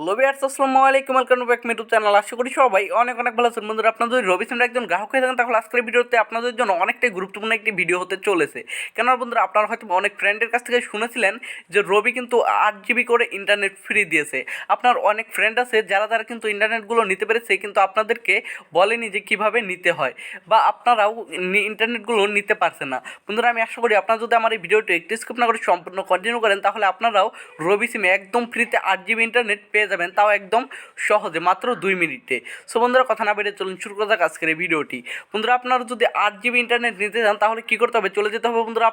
লোবিয়ার্স আসসালামু আলাইকুম, welcome back YouTube channel. আশা করি সবাই অনেক অনেক ভালো আছেন। বন্ধুরা, আপনারা যদি রবি সিমের একজন গ্রাহক হয়ে থাকেন তাহলে আজকের ভিডিওতে আপনাদের জন্য অনেকটাই গুরুত্বপূর্ণ একটি ভিডিও হতে চলেছে। কেননা বন্ধুরা, আপনারা হয়তো অনেক ফ্রেন্ডের কাছ থেকে শুনেছিলেন যে রবি কিন্তু 8 GB করে ইন্টারনেট ফ্রি দিয়েছে। আপনার অনেক ফ্রেন্ড আছে যারা কিন্তু ইন্টারনেটগুলো নিতে পেরেছে, কিন্তু আপনাদেরকে বলেনি যে কীভাবে নিতে হয়, বা আপনারাও ইন্টারনেটগুলো নিতে পারছেন না। বন্ধুরা, আমি আশা করি আপনারা যদি আমার এই ভিডিওটি একটু স্কিপ না করে সম্পূর্ণ কন্টিনিউ করেন তাহলে আপনারাও রবি সিমে একদম ফ্রিতে 8 GB ইন্টারনেট পেয়ে যাবেন, তাও একদম সহজে, মাত্র 2 মিনিটে। সো বন্ধুরা, কথা না বেরিয়ে চলুন শুরু করা যাক আজকের এই ভিডিওটি। বন্ধুরা, আপনারা যদি 8 GB ইন্টারনেট নিতে চান তাহলে কী করতে হবে, চলে যেতে হবে বন্ধুরা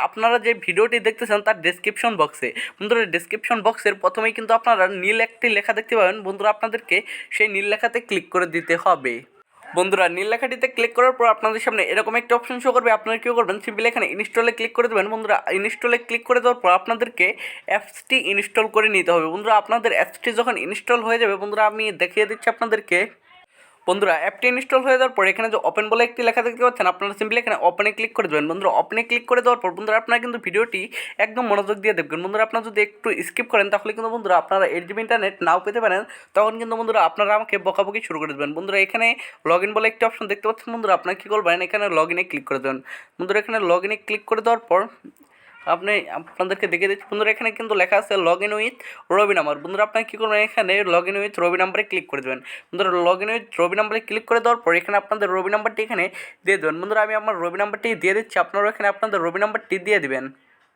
আপনারা যে ভিডিওটি দেখতেছেন তার ডেসক্রিপশন বক্সে। বন্ধুরা, ডেসক্রিপশন বক্সের প্রথমেই কিন্তু আপনারা নীল একটি লেখা দেখতে পাবেন। বন্ধুরা, আপনাদেরকে সেই নীল লেখাতে ক্লিক করে দিতে হবে। বন্ধুরা, নীল লেখাটিতে ক্লিক করার পর আপনাদের সামনে এরকম একটা অপশন শো করবে। আপনারা কী করবেন, সিম্পলি এখানে ইনস্টলে ক্লিক করে দেবেন। বন্ধুরা, ইনস্টলে ক্লিক করে দেওয়ার পর আপনাদেরকে অ্যাপসটি ইনস্টল করে নিতে হবে। বন্ধুরা, আপনাদের অ্যাপসটি যখন ইনস্টল হয়ে যাবে, বন্ধুরা আমি দেখিয়ে দিচ্ছি আপনাদেরকে। বন্ধুরা, অ্যাপটি ইনস্টল হয়ে যাওয়ার পর এখানে যে ওপেন বলে একটি লেখা দেখতে পাচ্ছেন, আপনারা সিম্পলি এখানে ওপেনে ক্লিক করে দেবেন। বন্ধুরা, ওপেনে ক্লিক করে দেওয়ার পর বন্ধুরা আপনারা কিন্তু ভিডিওটি একদম মনোযোগ দিয়ে দেখবেন। বন্ধুরা, আপনারা যদি একটু স্কিপ করেন তাহলে কিন্তু বন্ধুরা আপনারা 8 GB ইন্টারনেট নাও পেতে পারেন। তখন কিন্তু বন্ধুরা আপনারা আমাকে বকাবকি শুরু করে দেবেন। বন্ধুরা, এখানে লগ ইন বলে একটি অপশন দেখতে পাচ্ছেন। বন্ধুরা, আপনারা কী করবেন, এখানে লগ ইনে ক্লিক করে দেবেন। বন্ধুরা, এখানে লগ ইনে ক্লিক করে দেওয়ার পর আপনাদেরকে দেখিয়ে দিচ্ছি। বন্ধুরা, এখানে কিন্তু লেখা আছে log in with Robi number. বন্ধুরা, আপনারা কী করবেন, এখানে লগ ইন উইথ রবি নাম্বারে ক্লিক করে দেবেন। বন্ধুরা, লগ ইন উইথ রবি নাম্বারে ক্লিক করে দেওয়ার পর এখানে আপনাদের রবি নাম্বারটি এখানে দিয়ে দেবেন। বন্ধুরা, আমি আমার রবি নাম্বারটি দিয়ে দিচ্ছি, আপনারাও এখানে আপনাদের রবি নাম্বারটি দিয়ে দেবেন।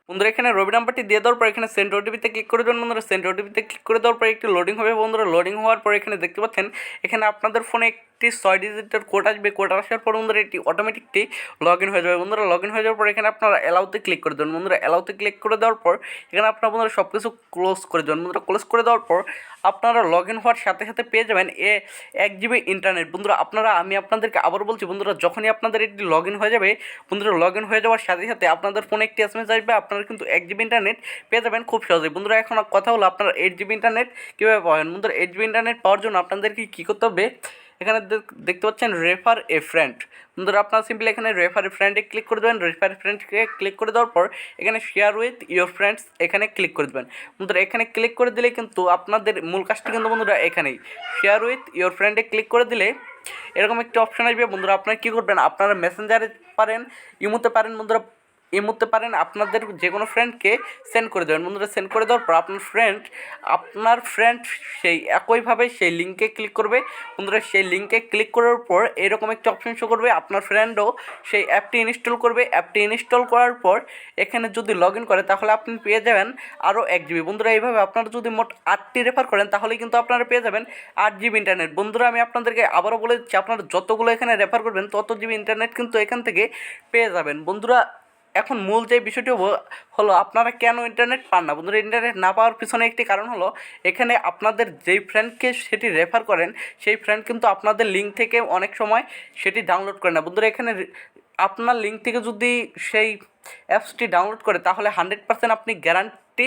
বন্ধুরা, এখানে রবি নাম্বারটি দিয়ে দেওয়ার পর এখানে সেন্ড ওটিপিতে ক্লিক করে দেবেন। বন্ধুরা, সেন্ড ওটিপিতে ক্লিক করে দেওয়ার পর একটি লোডিং হবে। বন্ধুরা, লোডিং হওয়ার পর এখানে দেখতে পাচ্ছেন এখানে আপনাদের ফোনে একটি 6 ডিজিটের কোড আসবে। কোড আসার পর বন্ধুরা এটি অটোমেটিকলি লগ ইন হয়ে যাবে। বন্ধুরা, লগ ইন হয়ে যাওয়ার পর এখানে আপনারা অ্যালাউতে ক্লিক করে দেবেন। বন্ধুরা, অ্যালাউতে ক্লিক করে দেওয়ার পর এখানে আপনারা বন্ধুরা সব কিছু ক্লোজ করে দেবেন। বন্ধুরা, ক্লোজ করে দেওয়ার পর আপনারা লগ ইন হওয়ার সাথে সাথে পেয়ে যাবেন 1 GB ইন্টারনেট। বন্ধুরা, আমি আপনাদেরকে আবার বলছি, বন্ধুরা যখনই আপনাদের এটি লগ ইন হয়ে যাবে, বন্ধুরা লগ ইন হয়ে যাওয়ার সাথে সাথে আপনাদের ফোনে একটি SMS আসবে, আপনারা কিন্তু 1 GB ইন্টারনেট পেয়ে যাবেন খুব সহজেই। বন্ধুরা, এখন কথা হলো আপনারা 8 GB ইন্টারনেট কীভাবে পাবেন। বন্ধুরা, 8 GB ইন্টারনেট পাওয়ার জন্য আপনাদেরকে কী করতে হবে, এখানে দেখতে পাচ্ছেন রেফার এ ফ্রেন্ড। বন্ধুরা, আপনারা সিম্পলি এখানে রেফার এ ফ্রেন্ডে ক্লিক করে দেবেন। রেফার এ ফ্রেন্ডকে ক্লিক করে দেওয়ার পর এখানে শেয়ার উইথ ইয়োর ফ্রেন্ডস এখানে ক্লিক করে দেবেন। বন্ধুরা, এখানে ক্লিক করে দিলে কিন্তু আপনাদের মূল কাজটি কিন্তু বন্ধুরা এখানেই শেয়ার উইথ ইয়োর ফ্রেন্ডে ক্লিক করে দিলে এরকম একটি অপশন আসবে। বন্ধুরা, আপনারা কী করবেন, আপনারা মেসেঞ্জারে পারেন, ইমোতে পারেন, বন্ধুরা ইমোতে পারেন, আপনাদের যে কোনো ফ্রেন্ডকে সেন্ড করে দেবেন। বন্ধুরা, সেন্ড করে দেওয়ার পর আপনার ফ্রেন্ড সেই একইভাবে সেই লিঙ্কে ক্লিক করবে। বন্ধুরা, সেই লিঙ্কে ক্লিক করার পর এরকম একটি অপশন শো করবে, আপনার ফ্রেন্ডও সেই অ্যাপটি ইনস্টল করবে। অ্যাপটি ইনস্টল করার পর এখানে যদি লগ ইন করে তাহলে আপনি পেয়ে যাবেন আরও 1 GB। বন্ধুরা, এইভাবে আপনারা যদি মোট 8টি রেফার করেন তাহলে কিন্তু আপনারা পেয়ে যাবেন 8 GB ইন্টারনেট। বন্ধুরা, আমি আপনাদেরকে আবারও বলে দিচ্ছি, আপনারা যতগুলো এখানে রেফার করবেন তত GB ইন্টারনেট কিন্তু এখান থেকে পেয়ে যাবেন। বন্ধুরা, এখন মূল যে বিষয়টি হলো আপনারা কেন ইন্টারনেট পান না। বন্ধুরা, ইন্টারনেট না পাওয়ার পিছনে একটি কারণ হলো এখানে আপনাদের যেই ফ্রেন্ডকে সেটি রেফার করেন সেই ফ্রেন্ড কিন্তু আপনাদের লিঙ্ক থেকে অনেক সময় সেটি ডাউনলোড করে না। বন্ধুরা, এখানে আপনার লিঙ্ক থেকে যদি সেই অ্যাপসটি ডাউনলোড করে তাহলে 100% আপনি গ্যারান্টি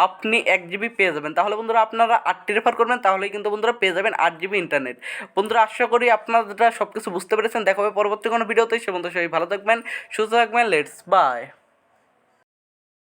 আপনি 1 GB পেয়ে যাবেন। তাহলে বন্ধুরা আপনারা 8টি রেফার করবেন, তাহলেই কিন্তু বন্ধুরা পেয়ে যাবেন 8 GB ইন্টারনেট। বন্ধুরা, আশা করি আপনারা সব কিছু বুঝতে পেরেছেন। দেখা হবে পরবর্তী কোনো ভিডিওতে। সে বন্ধু সবাই ভালো থাকবেন, সুস্থ থাকবেন। Let's by.